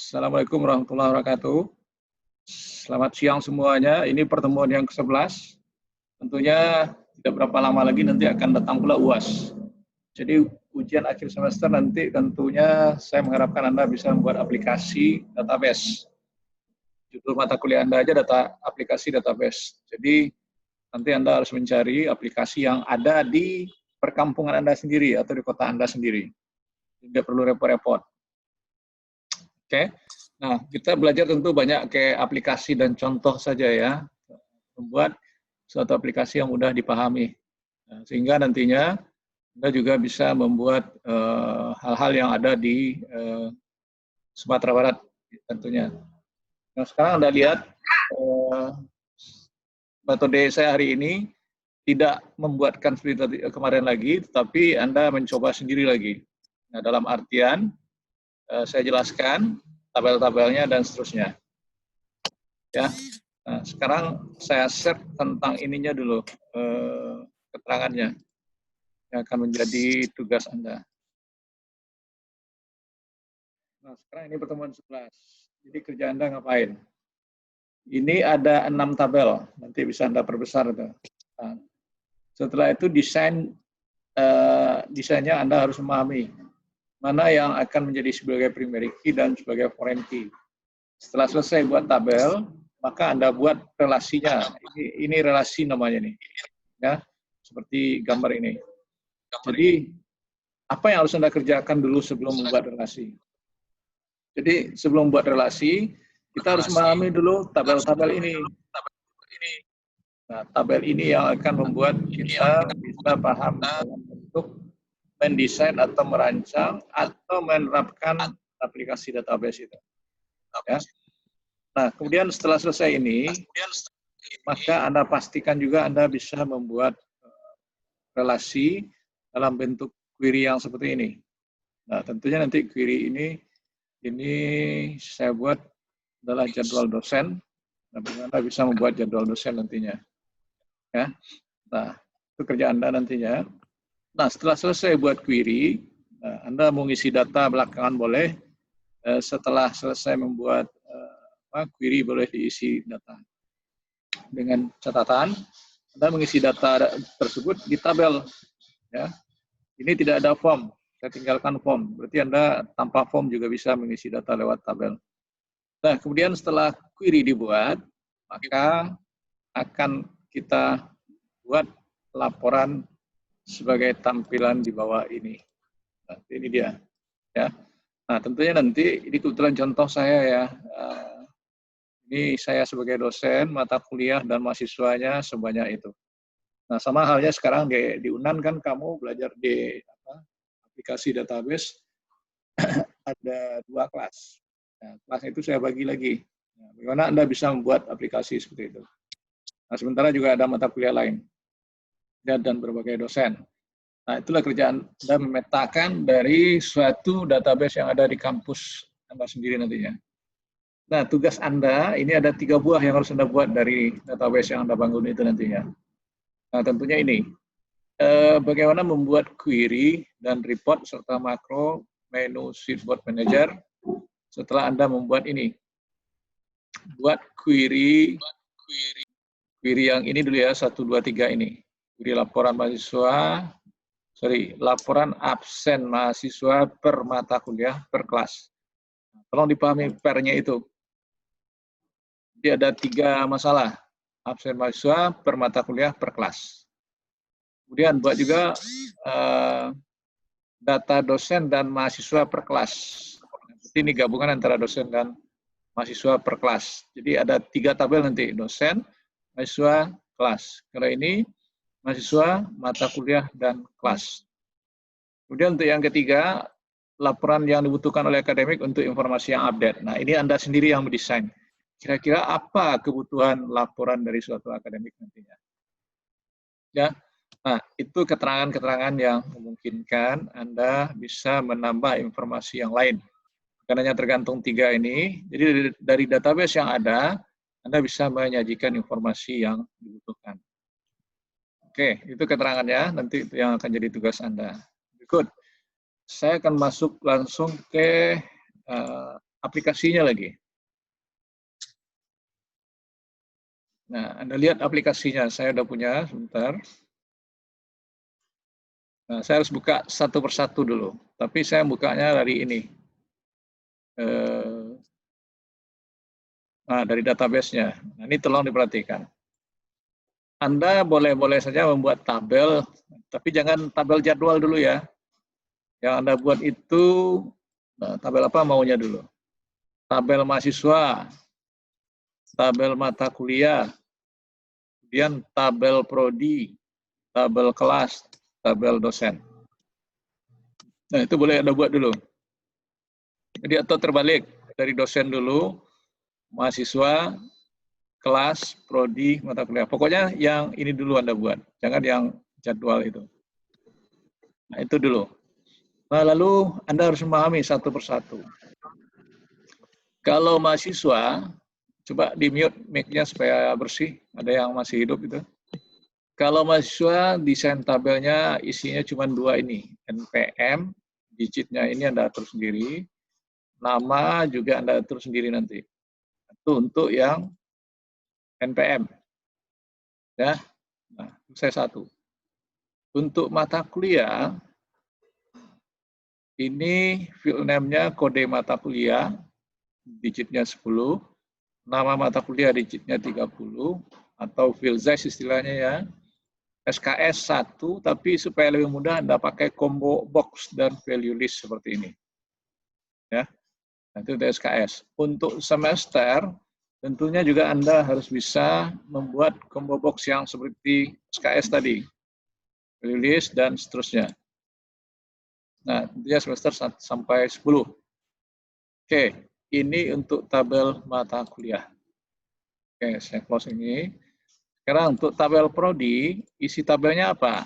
Assalamualaikum warahmatullahi wabarakatuh. Selamat siang semuanya. Ini pertemuan yang ke-11. Tentunya tidak berapa lama lagi nanti akan datang pula UAS. Jadi ujian akhir semester nanti tentunya saya mengharapkan Anda bisa membuat aplikasi database. Judul mata kuliah Anda aja aplikasi database. Jadi nanti Anda harus mencari aplikasi yang ada di perkampungan Anda sendiri atau di kota Anda sendiri. Tidak perlu repot-repot. Oke. Nah, kita belajar tentu banyak kayak aplikasi dan contoh saja ya, membuat suatu aplikasi yang mudah dipahami. Nah, sehingga nantinya Anda juga bisa membuat hal-hal yang ada di Sumatera Barat tentunya. Nah, sekarang Anda lihat metode saya hari ini tidak membuatkan seperti kemarin lagi, tetapi Anda mencoba sendiri lagi. Nah, dalam artian saya jelaskan tabel-tabelnya dan seterusnya. Ya. Nah, sekarang saya share tentang ininya dulu, keterangannya yang akan menjadi tugas Anda. Nah, sekarang ini pertemuan 11. Jadi kerja Anda ngapain? Ini ada 6 tabel, nanti bisa Anda perbesar itu. Nah, setelah itu desainnya Anda harus memahami mana yang akan menjadi sebagai primary key dan sebagai foreign key. Setelah selesai buat tabel, maka Anda buat relasinya. Ini relasi namanya nih, ya, seperti gambar ini. Jadi apa yang harus Anda kerjakan dulu sebelum membuat relasi? Jadi sebelum membuat relasi, kita harus memahami dulu tabel-tabel ini. Nah, tabel ini yang akan membuat kita bisa paham dalam bentuk mendesain atau merancang atau menerapkan aplikasi database itu. Ya. Nah, kemudian setelah selesai ini, maka Anda pastikan juga Anda bisa membuat relasi dalam bentuk query yang seperti ini. Nah, tentunya nanti query ini saya buat adalah jadwal dosen. Nah, Anda bisa membuat jadwal dosen nantinya. Ya. Nah, itu kerja Anda nantinya. Nah, setelah selesai buat query, Anda mau ngisi data belakangan boleh. Setelah selesai membuat query boleh diisi data. Dengan catatan, Anda mengisi data tersebut di tabel. Ya. Ini tidak ada form, saya tinggalkan form. Berarti Anda tanpa form juga bisa mengisi data lewat tabel. Nah, kemudian setelah query dibuat, maka akan kita buat laporan sebagai tampilan di bawah ini. Nah, ini dia. Ya. Nah, tentunya nanti ini kebetulan contoh saya ya. Ini saya sebagai dosen, mata kuliah dan mahasiswanya sebanyak itu. Nah, sama halnya sekarang di UNAN kan kamu belajar di aplikasi database ada 2 kelas. Nah, kelas itu saya bagi lagi. Nah, bagaimana Anda bisa membuat aplikasi seperti itu. Nah, sementara juga ada mata kuliah lain dan berbagai dosen. Nah, itulah kerjaan Anda memetakan dari suatu database yang ada di kampus Anda sendiri nantinya. Nah, tugas Anda, ini ada 3 buah yang harus Anda buat dari database yang Anda bangun itu nantinya. Nah, tentunya ini. Bagaimana membuat query dan report serta makro menu Sheetboard Manager setelah Anda membuat ini. Buat query yang ini dulu ya, 1, 2, 3 ini. Query laporan laporan absen mahasiswa per mata kuliah per kelas. Tolong dipahami per-nya itu. Jadi ada 3 masalah. Absen mahasiswa per mata kuliah per kelas. Kemudian buat juga data dosen dan mahasiswa per kelas. Ini gabungan antara dosen dan mahasiswa per kelas. Jadi ada 3 tabel nanti, dosen, mahasiswa, kelas. Kalau ini mahasiswa, mata kuliah, dan kelas. Kemudian untuk yang ketiga, laporan yang dibutuhkan oleh akademik untuk informasi yang update. Nah, ini Anda sendiri yang mendesain. Kira-kira apa kebutuhan laporan dari suatu akademik nantinya. Ya. Nah, itu keterangan-keterangan yang memungkinkan Anda bisa menambah informasi yang lain. Bukan hanya tergantung 3 ini, jadi dari database yang ada, Anda bisa menyajikan informasi yang dibutuhkan. Oke, itu keterangannya, nanti itu yang akan jadi tugas Anda. Berikut, saya akan masuk langsung ke aplikasinya lagi. Nah, Anda lihat aplikasinya, saya udah punya, sebentar. Nah, saya harus buka satu persatu dulu, tapi saya bukanya dari ini. Nah, dari database-nya. Nah, ini tolong diperhatikan. Anda boleh-boleh saja membuat tabel, tapi jangan tabel jadwal dulu ya. Yang Anda buat itu, nah, tabel apa maunya dulu? Tabel mahasiswa, tabel mata kuliah, kemudian tabel prodi, tabel kelas, tabel dosen. Nah, itu boleh Anda buat dulu. Jadi atau terbalik, dari dosen dulu, mahasiswa, kelas, prodi, mata kuliah. Pokoknya yang ini dulu Anda buat, jangan yang jadwal itu. Nah, itu dulu. Nah, lalu Anda harus memahami satu persatu. Kalau mahasiswa, coba di-mute mic-nya supaya bersih, ada yang masih hidup itu. Kalau mahasiswa, desain tabelnya isinya cuma dua ini, NPM, digitnya ini Anda atur sendiri, nama juga Anda atur sendiri nanti. Itu untuk yang NPM. Ya, nah, saya satu. Untuk mata kuliah, ini field name-nya kode mata kuliah, digitnya 10, nama mata kuliah digitnya 30, atau field size istilahnya ya, SKS 1, tapi supaya lebih mudah Anda pakai combo box dan value list seperti ini. Ya, itu SKS. Untuk semester, tentunya juga Anda harus bisa membuat combo box yang seperti SKS tadi, value list dan seterusnya. Nah, tentunya semester 1 sampai 10. Oke, ini untuk tabel mata kuliah. Oke, saya close ini. Sekarang untuk tabel prodi, isi tabelnya apa?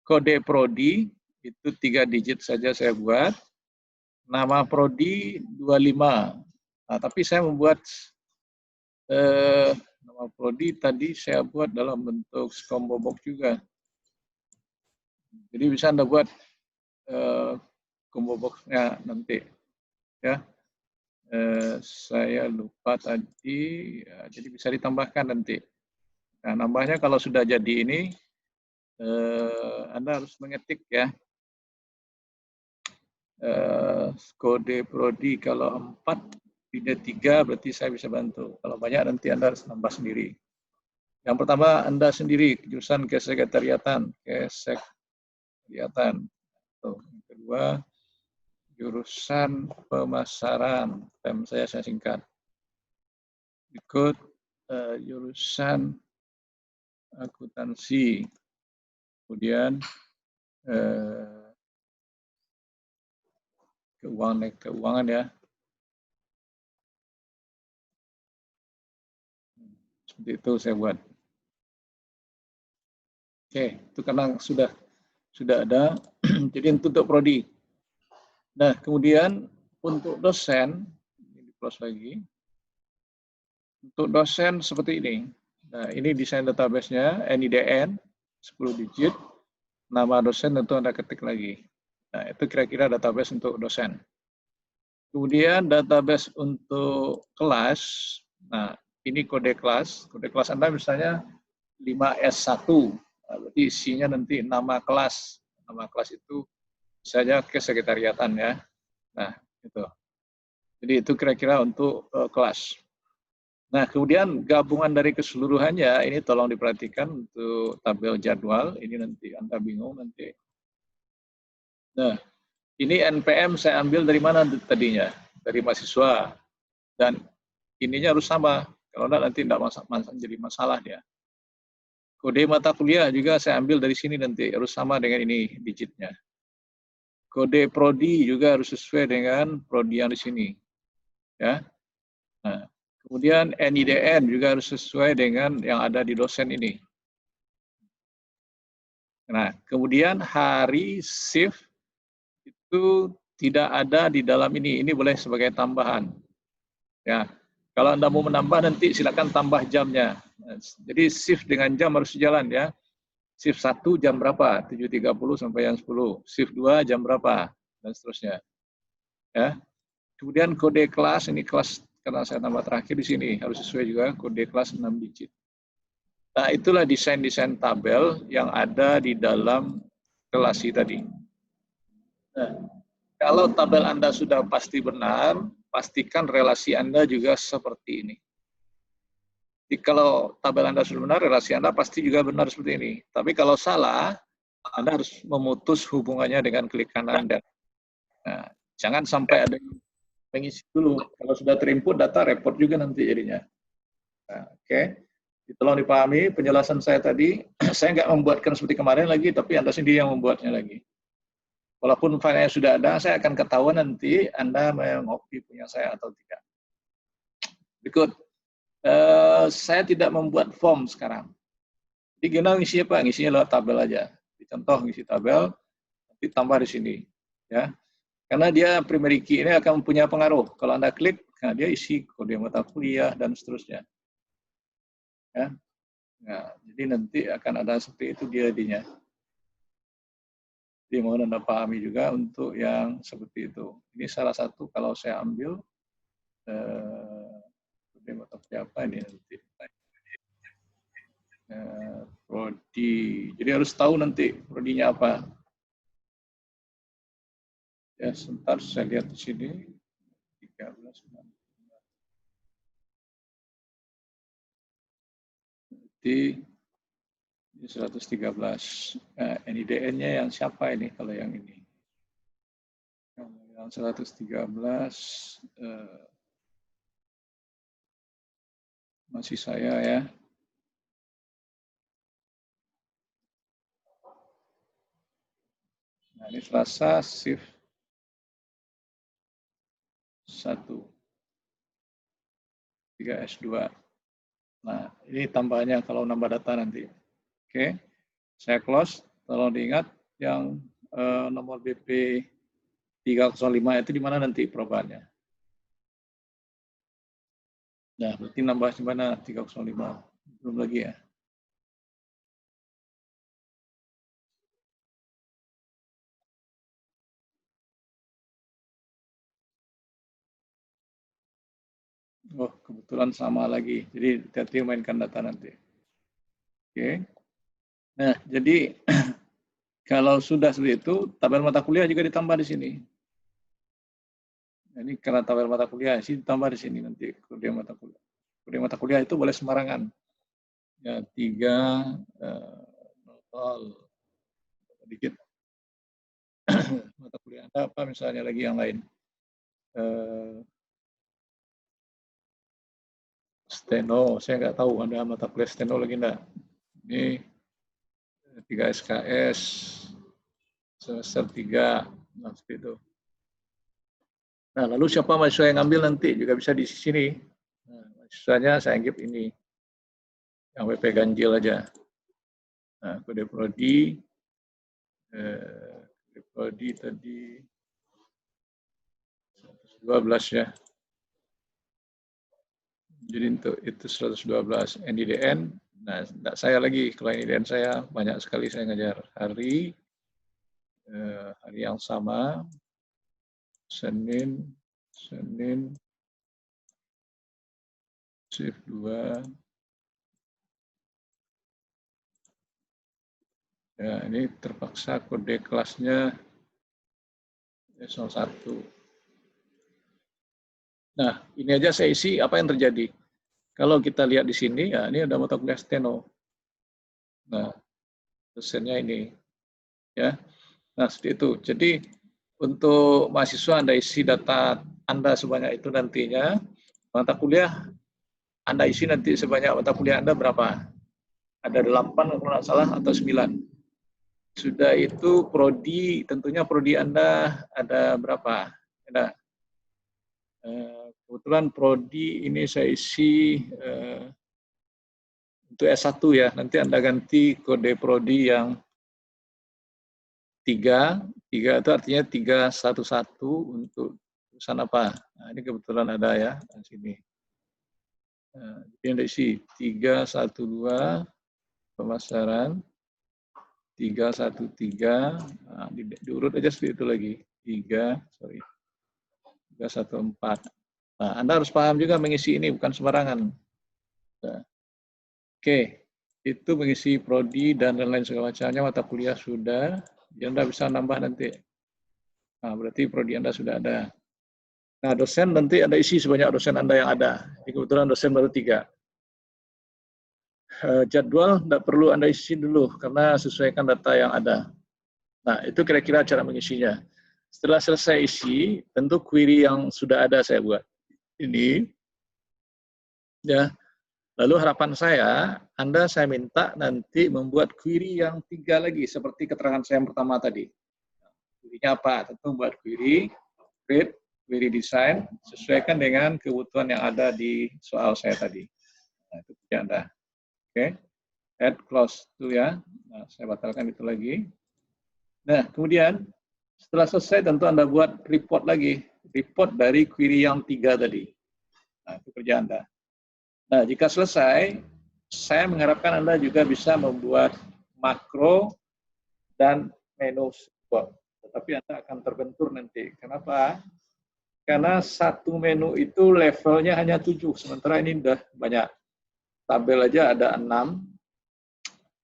Kode prodi, itu 3 digit saja saya buat. Nama prodi 25. Nah, tapi saya membuat nama prodi tadi saya buat dalam bentuk combo box juga. Jadi bisa Anda buat combo box-nya nanti. Ya, saya lupa tadi, ya, jadi bisa ditambahkan nanti. Nah, nambahnya kalau sudah jadi ini, Anda harus mengetik ya. Kode prodi kalau 4, tidak 3 berarti saya bisa bantu. Kalau banyak nanti Anda harus nambah sendiri. Yang pertama Anda sendiri, jurusan kesekretariatan. Kesekretariatan. Yang kedua, jurusan pemasaran. Saya singkat. Ikut jurusan akuntansi. Kemudian keuangan ya. Seperti itu saya buat. Oke, itu karena sudah ada. Jadi untuk prodi. Nah, kemudian untuk dosen, ini di close lagi. Untuk dosen seperti ini. Nah, ini desain database-nya, NIDN, 10 digit. Nama dosen tentu Anda ketik lagi. Nah, itu kira-kira database untuk dosen. Kemudian database untuk kelas. Nah, ini kode kelas. Kode kelas Anda misalnya 5S1. Nah, berarti isinya nanti nama kelas. Nama kelas itu misalnya kesekretariatan ya. Nah, itu. Jadi itu kira-kira untuk kelas. Nah, kemudian gabungan dari keseluruhannya, ini tolong diperhatikan untuk tabel jadwal. Ini nanti Anda bingung nanti. Nah, ini NPM saya ambil dari mana tadinya? Dari mahasiswa. Dan ininya harus sama. Kalau enggak nanti tidak jadi masalah dia. Kode mata kuliah juga saya ambil dari sini nanti. Harus sama dengan ini digitnya. Kode prodi juga harus sesuai dengan prodi yang di sini. Ya. Nah, kemudian NIDN juga harus sesuai dengan yang ada di dosen ini. Nah, kemudian hari shift itu tidak ada di dalam ini. Ini boleh sebagai tambahan. Ya, kalau Anda mau menambah nanti silakan tambah jamnya. Jadi shift dengan jam harus jalan ya. Shift 1 jam berapa? 7.30 sampai jam 10. Shift 2 jam berapa? Dan seterusnya. Ya. Kemudian kode kelas, ini kelas karena saya tambah terakhir di sini, harus sesuai juga kode kelas 6 digit. Nah, itulah desain-desain tabel yang ada di dalam relasi tadi. Nah, kalau tabel Anda sudah pasti benar, pastikan relasi Anda juga seperti ini. Jadi kalau tabel Anda sudah benar, relasi Anda pasti juga benar seperti ini. Tapi kalau salah, Anda harus memutus hubungannya dengan klik kanan. Dan nah, jangan sampai ada yang mengisi dulu. Kalau sudah terinput data, repot juga nanti jadinya. Nah, oke. Tolong dipahami penjelasan saya tadi. Saya nggak membuatkan seperti kemarin lagi, tapi Anda sendiri yang membuatnya lagi. Walaupun filenya sudah ada, saya akan ketahuan nanti Anda mengopi punya saya atau tidak. Berikut, saya tidak membuat form sekarang. Jadi gimana ngisi apa? Ngisinya lewat tabel aja. Contoh ngisi tabel, nanti tambah di sini. Ya, karena dia primary key ini akan punya pengaruh. Kalau Anda klik, nah dia isi kode mata kuliah dan seterusnya. Ya. Nah, jadi nanti akan ada seperti itu dia. Jadi mohon Anda pahami juga untuk yang seperti itu. Ini salah satu kalau saya ambil kode mata kuliah apa ini nanti. Prodi. Jadi harus tahu nanti prodinya apa. Ya, sebentar saya lihat di sini. 13. Di 113. NIDN-nya yang siapa ini kalau yang ini? Yang 113 masih saya ya. Nah, ini Selasa shift 1. 3S2. Nah, ini tambahnya kalau nambah data nanti. Oke, saya close. Tolong diingat yang nomor BP 305 itu di mana nanti perubahannya. Nah, berarti nambah di mana 305? Belum lagi ya. Oh, kebetulan sama lagi. Jadi hati-hati mainkan data nanti. Oke. Nah, jadi kalau sudah seperti itu, tabel mata kuliah juga ditambah di sini. Nah, ini karena tabel mata kuliah, sih ditambah di sini nanti kode mata kuliah. Kode mata kuliah itu boleh sembarangan. Ya, 3 dikit. Mata kuliah Anda apa misalnya lagi yang lain? Steno, saya nggak tahu ada mata kuliah steno lagi enggak. Ini 3 SKS, semester 3, nah seperti itu. Nah, lalu siapa mahasiswa yang ngambil nanti juga bisa di sini. Nah, mahasiswanya saya anggap ini, yang WP ganjil aja. Nah, kode prodi tadi 112 ya. Jadi untuk itu 112 NIDN. Nah, enggak saya lagi, kalau NIDN saya banyak sekali saya ngajar hari yang sama, Senin shift 2. Ya, ini terpaksa kode kelasnya S01. Nah, ini aja saya isi apa yang terjadi. Kalau kita lihat di sini, ya ini ada mata kuliah steno. Nah, dosennya ini. Ya. Nah, seperti itu. Jadi, untuk mahasiswa Anda isi data Anda sebanyak itu nantinya, mata kuliah Anda isi nanti sebanyak mata kuliah Anda berapa? Ada 8 kalau tidak salah atau 9. Sudah itu prodi, tentunya prodi Anda ada berapa? Ada. Kebetulan prodi ini saya isi untuk S1 ya. Nanti Anda ganti kode prodi yang 3. 3 itu artinya 311 untuk jurusan apa? Nah, ini kebetulan ada ya di sini. Ini ada isi 312 pemasaran, 313, nah, diurut aja seperti itu lagi. 3, sorry. 314. Nah, Anda harus paham juga mengisi ini, bukan sembarangan. Nah, oke, itu mengisi prodi dan lain-lain segala macamnya, mata kuliah sudah. Jadi Anda bisa nambah nanti. Nah, berarti prodi Anda sudah ada. Nah, dosen nanti Anda isi sebanyak dosen Anda yang ada. Jadi kebetulan dosen baru 3. Jadwal tidak perlu Anda isi dulu, karena sesuaikan data yang ada. Nah, itu kira-kira cara mengisinya. Setelah selesai isi, tentu query yang sudah ada saya buat. Ini, ya. Lalu harapan saya minta nanti membuat query yang 3 lagi, seperti keterangan saya yang pertama tadi. Query-nya apa? Tentu membuat query, create, query design, sesuaikan dengan kebutuhan yang ada di soal saya tadi. Nah, itu kerja Anda. Oke, add close itu ya. Nah, saya batalkan itu lagi. Nah, kemudian setelah selesai tentu Anda buat report lagi. Report dari query yang 3 tadi. Nah, itu kerja Anda. Nah, jika selesai, saya mengharapkan Anda juga bisa membuat makro dan menu support. Tetapi Anda akan terbentur nanti. Kenapa? Karena satu menu itu levelnya hanya 7, sementara ini udah banyak. Tabel aja ada 6,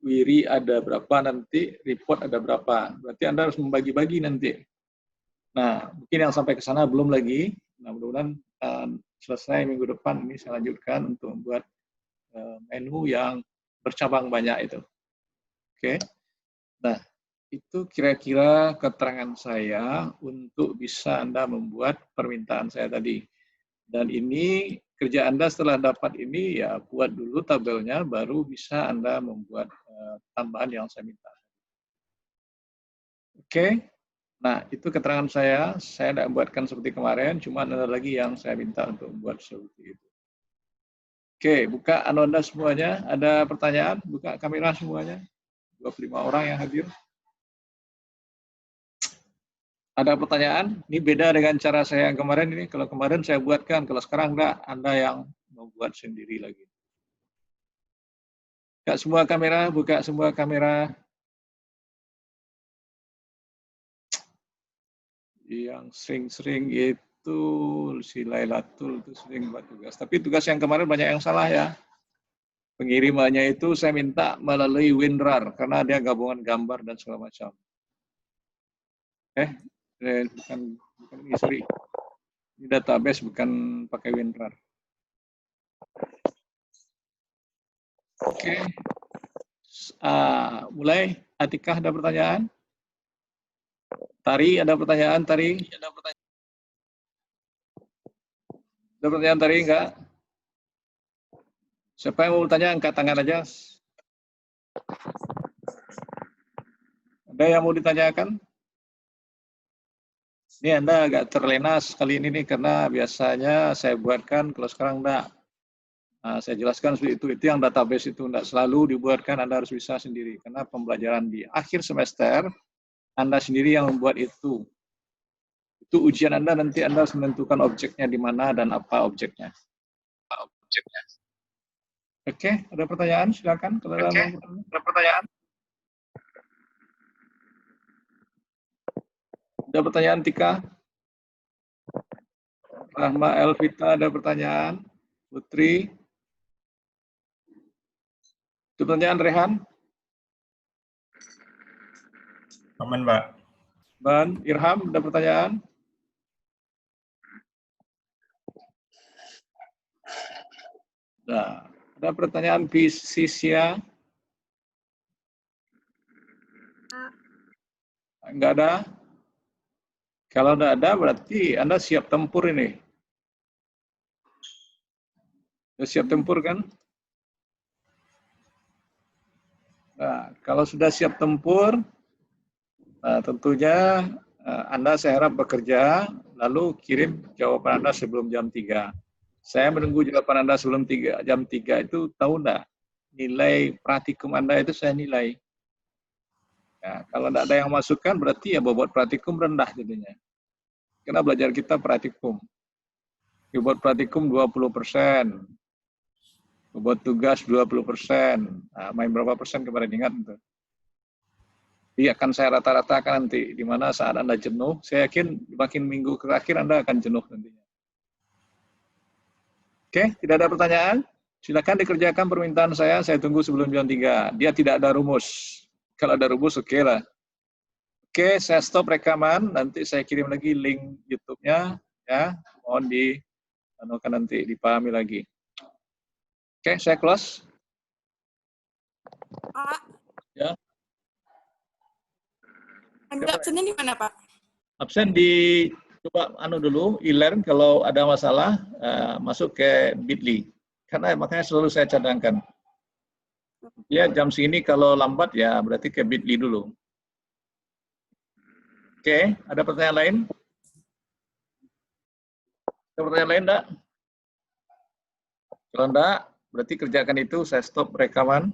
query ada berapa nanti, report ada berapa. Berarti Anda harus membagi-bagi nanti. Nah, mungkin yang sampai ke sana belum lagi. Nah, mudah-mudahan selesai minggu depan ini saya lanjutkan untuk membuat menu yang bercabang banyak itu. Oke. Nah, itu kira-kira keterangan saya untuk bisa Anda membuat permintaan saya tadi. Dan ini kerja Anda setelah dapat ini ya buat dulu tabelnya, baru bisa Anda membuat tambahan yang saya minta. Oke. Nah, itu keterangan saya tidak buatkan seperti kemarin, cuma ada lagi yang saya minta untuk membuat seperti itu. Oke, buka Anda semuanya. Ada pertanyaan? Buka kamera semuanya. 25 orang yang hadir. Ada pertanyaan? Ini beda dengan cara saya yang kemarin ini. Kalau kemarin saya buatkan, kalau sekarang enggak, Anda yang membuat sendiri lagi. Buka semua kamera, buka semua kamera. Yang sering-sering itu si Lailatul itu sering buat tugas. Tapi tugas yang kemarin banyak yang salah ya. Pengirimannya itu saya minta melalui WinRAR karena dia gabungan gambar dan segala macam. Bukan ini, sorry. Ini database bukan pakai WinRAR. Oke. Mulai. Atikah ada pertanyaan? Tari, ada pertanyaan? Tari? Ada pertanyaan Tari enggak? Siapa yang mau bertanya, angkat tangan aja. Ada yang mau ditanyakan? Ini Anda agak terlena sekali ini nih, karena biasanya saya buatkan, kalau sekarang enggak. Nah, saya jelaskan seperti itu. Itu yang database itu enggak selalu dibuatkan, Anda harus bisa sendiri. Karena pembelajaran di akhir semester, Anda sendiri yang membuat itu. Itu ujian Anda, nanti Anda harus menentukan objeknya di mana dan apa objeknya. Oke, ada pertanyaan? Silakan. Kalau ada pertanyaan. Ada pertanyaan, Tika? Rahma Elvita, ada pertanyaan? Putri? Ada pertanyaan, Rehan? Aman, Pak. Ban, Irham, ada pertanyaan? Nah, ada pertanyaan Pisisia? Enggak ada? Kalau enggak ada, berarti Anda siap tempur ini. Sudah siap tempur kan? Nah, kalau sudah siap tempur, tentunya Anda saya harap bekerja, lalu kirim jawaban Anda sebelum jam 3. Saya menunggu jawaban Anda sebelum jam 3 itu, tahu enggak? Nilai praktikum Anda itu saya nilai. Ya, kalau tidak ada yang masukkan, berarti ya bobot praktikum rendah jadinya. Karena belajar kita praktikum. Bobot praktikum 20%. Bobot tugas 20%. Nah, main berapa persen kemarin ingat itu? akan saya rata-ratakan nanti, di mana saat Anda jenuh, saya yakin makin minggu terakhir Anda akan jenuh nantinya. Oke, tidak ada pertanyaan? Silakan dikerjakan permintaan saya tunggu sebelum jam 3. Dia tidak ada rumus. Kalau ada rumus, oke lah. Oke, saya stop rekaman, nanti saya kirim lagi link YouTube-nya, ya, mohon nanti dipahami lagi. Oke, saya close. Pak, Ya. Anda absennya di mana, Pak? Absen coba dulu, e-learn, kalau ada masalah, masuk ke Bitly. Karena makanya selalu saya cadangkan. Ya, jam segini kalau lambat ya berarti ke Bitly dulu. Oke, ada pertanyaan lain? Ada pertanyaan lain, enggak? Kalau enggak, berarti kerjakan itu, saya stop rekaman.